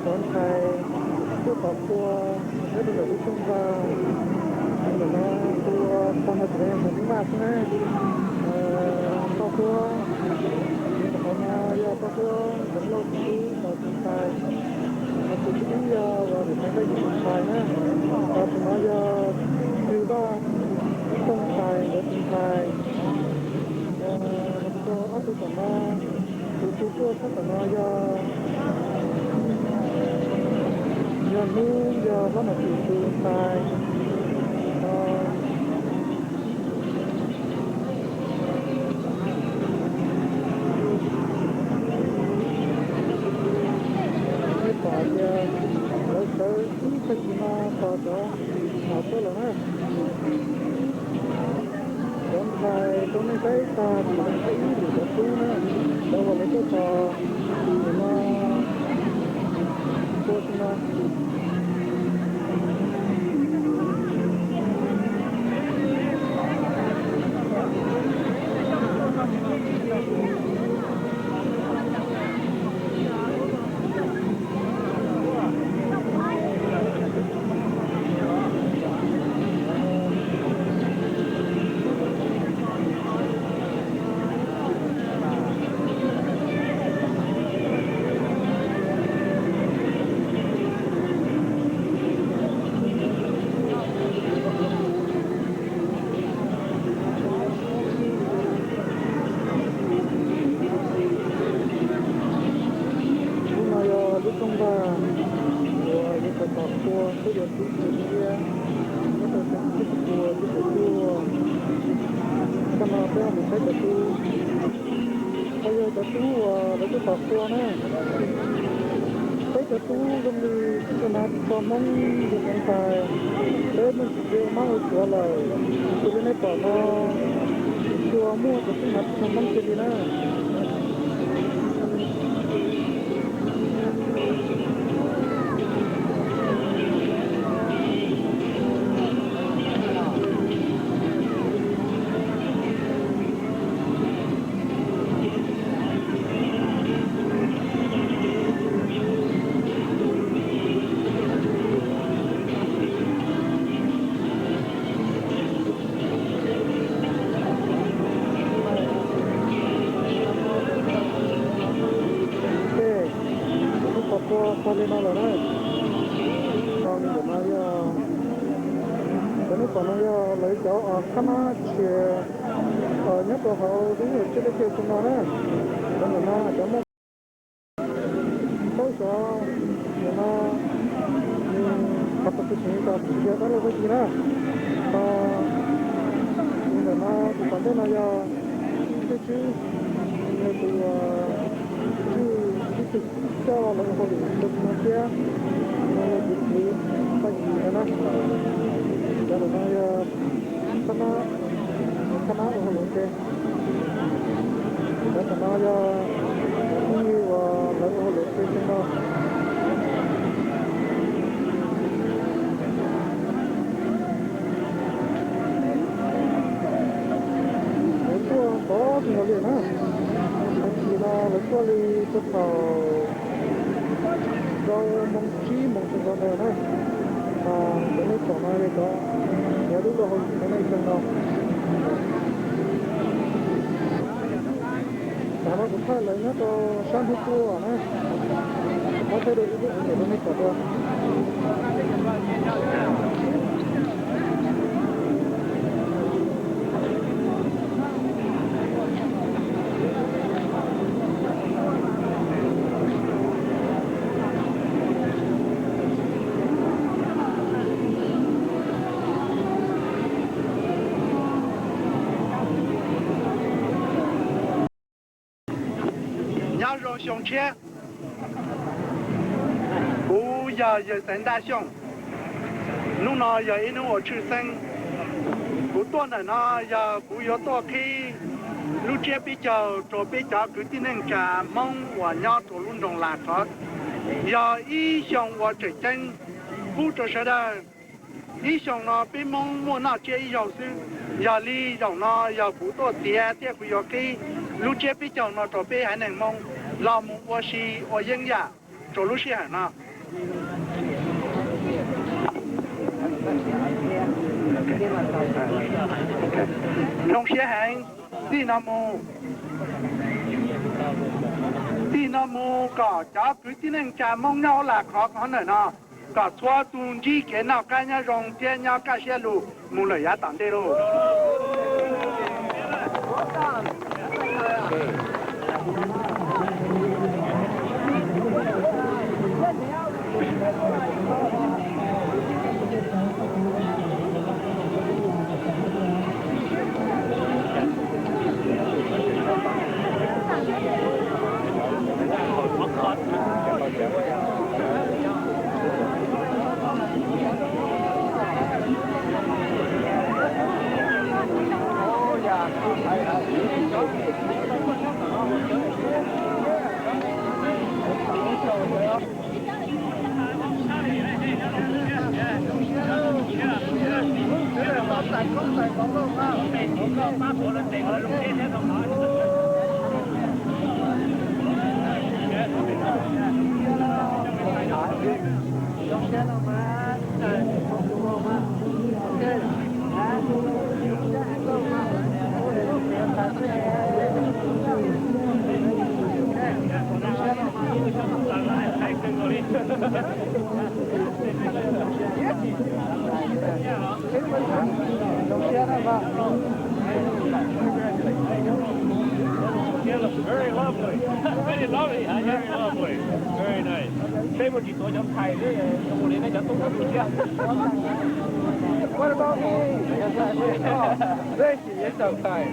สอนไทยผู้ครอบครัวและตำรวจชุมพรหรือว่าตัวคนมาแสดงผลมากนะครอบครัวมีแต่คนมายาครอบครัวเป็นโลกที่ต่อชุมไทยมาสุดที่ยาว่าเดี๋ยวไม่ได้อยู่ชุมไทยนะต่อชุมพรยาคือว่าชุมไทยหรือชุมไทยตัวอัตุสัมมาคือตัวทัศนายายาลูยาวันอาทิตย์ชุมไทยTerima pada apa lah dan saya tu ni saya tak mampu ini betul na dah itu tak cuma cuma Mong được anh phải tới mình chỉ mang của lại tôi nên bỏ nó chùa mua cái mặt mong cái gì nữa Karena nya bahwa ini sudah kemana dan mana ada mau tahu mana apa sih ini tak dia kalau begini ini mana bukan dia naya itu itu itu cara lain kalau itu dia mana itu pagi mana dan naya karena orang itu, dan karena ya ini orang itu semua itu apa tinggal di mana? Kita lepas itu tahu mungkin ada na, ini sama itu. Ya dulu ini semua. Sama kita lainnya tu satu tua, apa itu ini pada. Xong chết cú giờ sinh đa xong lúc nào giờ in ở chữ sinh cú tuần này nó giờ cú giờ to khi lúc chết bây giờ rồi bây giờ cứ tin anh cả mong và nhau tổ luôn đồng lạc hết giờ ý xong và trở chân cú trở sẽ đây ý xong nó bị mong muốn nó chơi ý dòng sư giờ đi dòng nó giờ cú to tiệt cú giờ khi lúc chết bây giờ nó rồi bây hãy nên mong làm một quá sĩ ở dân nhà 走路线呢。trong xe hàng đi Nam Mô có cháu cứ tin rằng cha mong nhau là khó khăn nữa nè có xóa tuôn chi cái nào cái nhà rong tiền nhau cái xe lù mua lời giá tạm đây luôn. Very lovely. Very lovely. Very lovely. Very nice. Thế một chỉ tôi chấm thầy đấy, tôi đến đây chấm tôi không chưa. What about me? Đây chỉ là chấm thầy.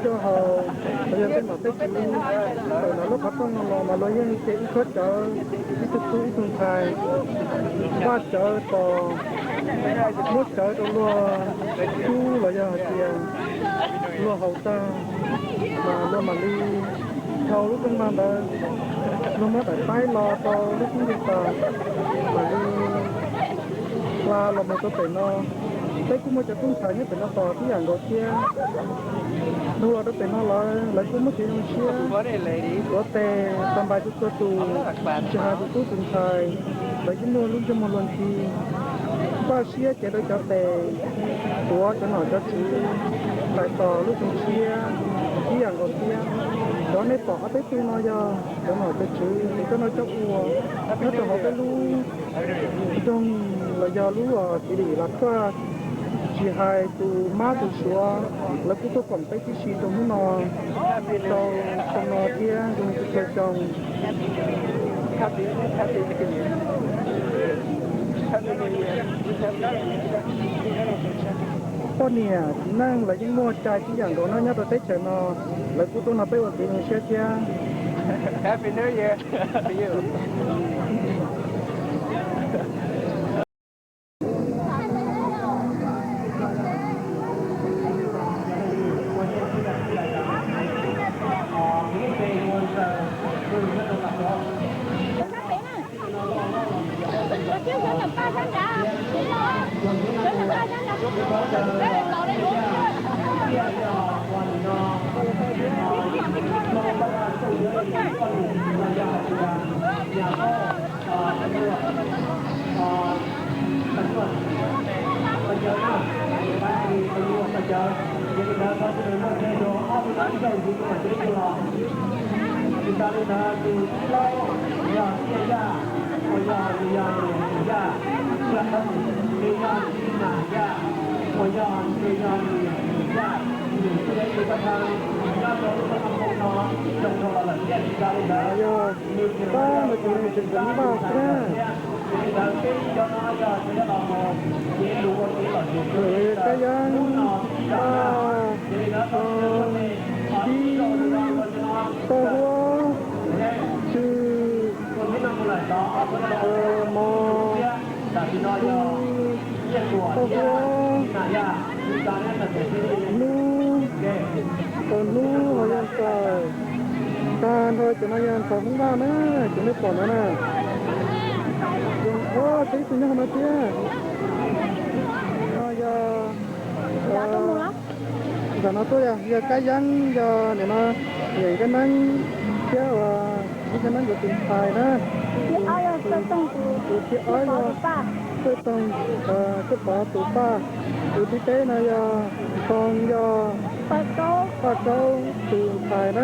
cho họ bây giờ cái mà cái chuyện rồi nó lúc bắt đầu mà lo những cái khớt cho cái thực sự thường thay qua chợ to mỗi chợ đâu lo chú là giờ tiền lo hậu ta mà lo mà đi sau lúc trong năm đó nó mới phải tái lo to lúc chúng ta mà đi qua là mình có thể nó cái cũng mới cho chúng ta nhất phải nó to cái hàng đồ kia đâu là đó phải nó là cũng mới chỉ nó chia có thể tam bài chúng tôi tù cho hai chúng tôi từng thời lấy cái mua luôn cho một lần thì qua chia chạy đôi cho tè của cho nó cho chị tại to lúc chúng chia cái hàng đồ kia đó nên bỏ tới tôi nói cho nó cho chị cho nó cho uo nó cho họ cái lú trong là do lú chỉ để là có chỉ hai tu má tu xóa là cũng có còn cái gì trong nó trong nó kia dùng cái trong con nè năng là những mua trái cái dạng đó nó nhớ tới tết trời nó là cũng tôi nói bây giờ thì mình sẽ chia Happy New Year to you. giờ ba mà chỉ chừng chừng ba ra rồi cái dân đi to hoa chứ mò còn nu họ dân trời ta thôi cho nó dân phải không ra nữa chỉ mới còn nữa nè dùng ô thấy tụi nó kia giờ giờ nó tôi giờ cái dân giờ để nó vậy cái nắng chứ cái nắng của tiền tài đó từ chiếc ói rồi tôi tông cái bỏ tủ pha từ tí tế này giờ còn giờ phát câu từ tài đó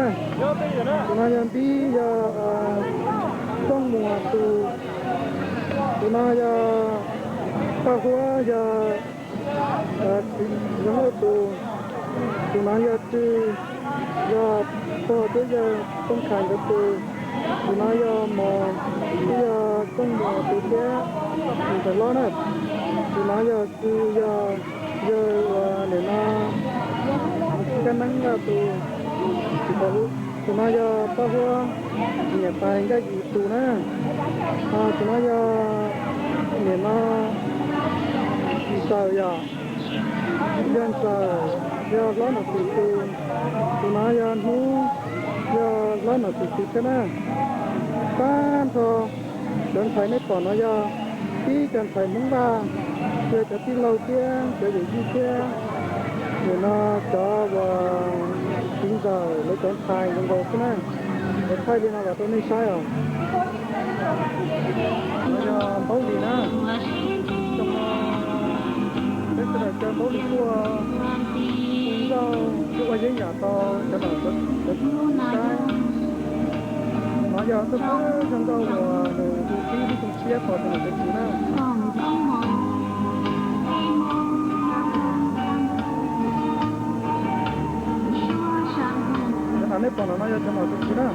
từ nay giờ tí giờ trong mùa từ nay giờ pha hoa giờ giống từ nay giờ giờ tới giờ không thành được từ nay giờ mà bây giờ trong mùa từ kia mình phải lo nè từ nay giờ để nó cái nắng ra từ nay giờ bao hoa nhà tài cái gì từ nè từ nay giờ để nó sao giờ dân sao giờ nó là từ nay giờ nu giờ nó là từ cái nè ban thôi đừng phải nói còn nó giờ tí cần phải muốn ba chơi cho tí lâu kia chơi để gì kia để nó cho vào tính giờ lấy chọn thay trong đầu thế này để thay đi nào là tôi nên sai rồi nó giờ bấu gì nữa trong cái này chơi bấu đi qua cũng do cái qua giấy nhà to cho nó được sai mà giờ tôi mới trong đầu của người khi đi cùng chia khỏi thì được gì nữa anh ấy còn nói cho nó được gì nữa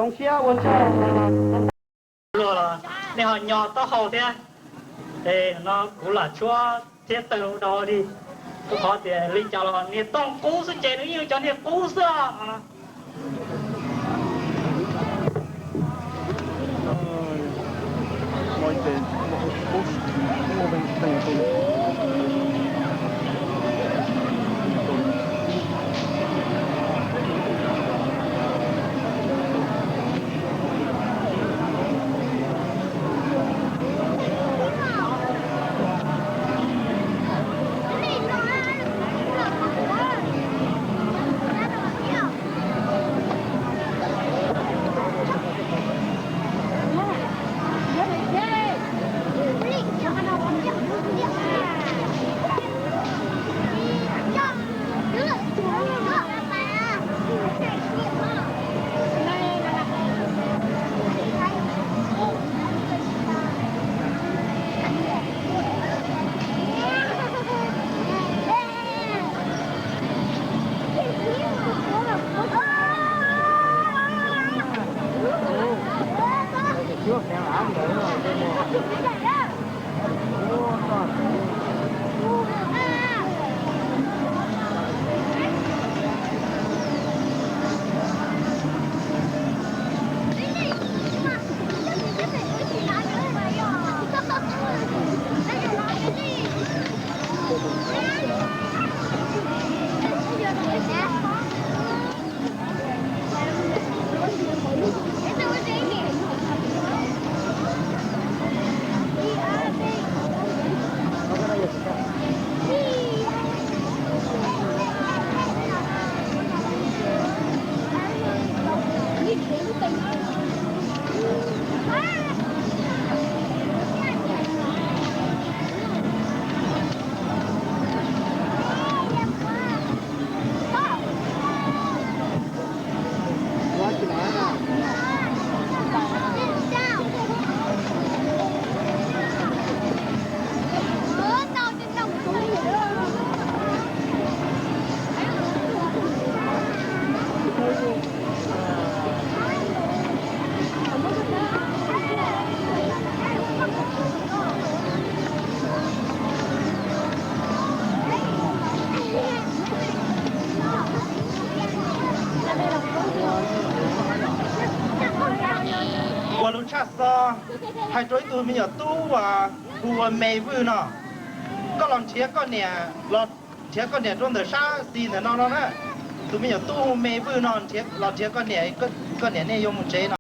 dùng xe quân xe rồi nên họ nhỏ to hậu thế thì nó cũng là chúa thiết từ đó đi tôi có thể lý cho là nên tông cú sự chế nó như cho nên cú xưa mọi chuyện một mình tình bùa lũ chát so hai trôi tụi mình ở tu và bùa mày vui nọ có lòng chia con nè lọt chia con nè trong đời xa xì nè nó nè tụi mình ở tu mày vui nọ chia lọt chia con nè này dùng một chế nọ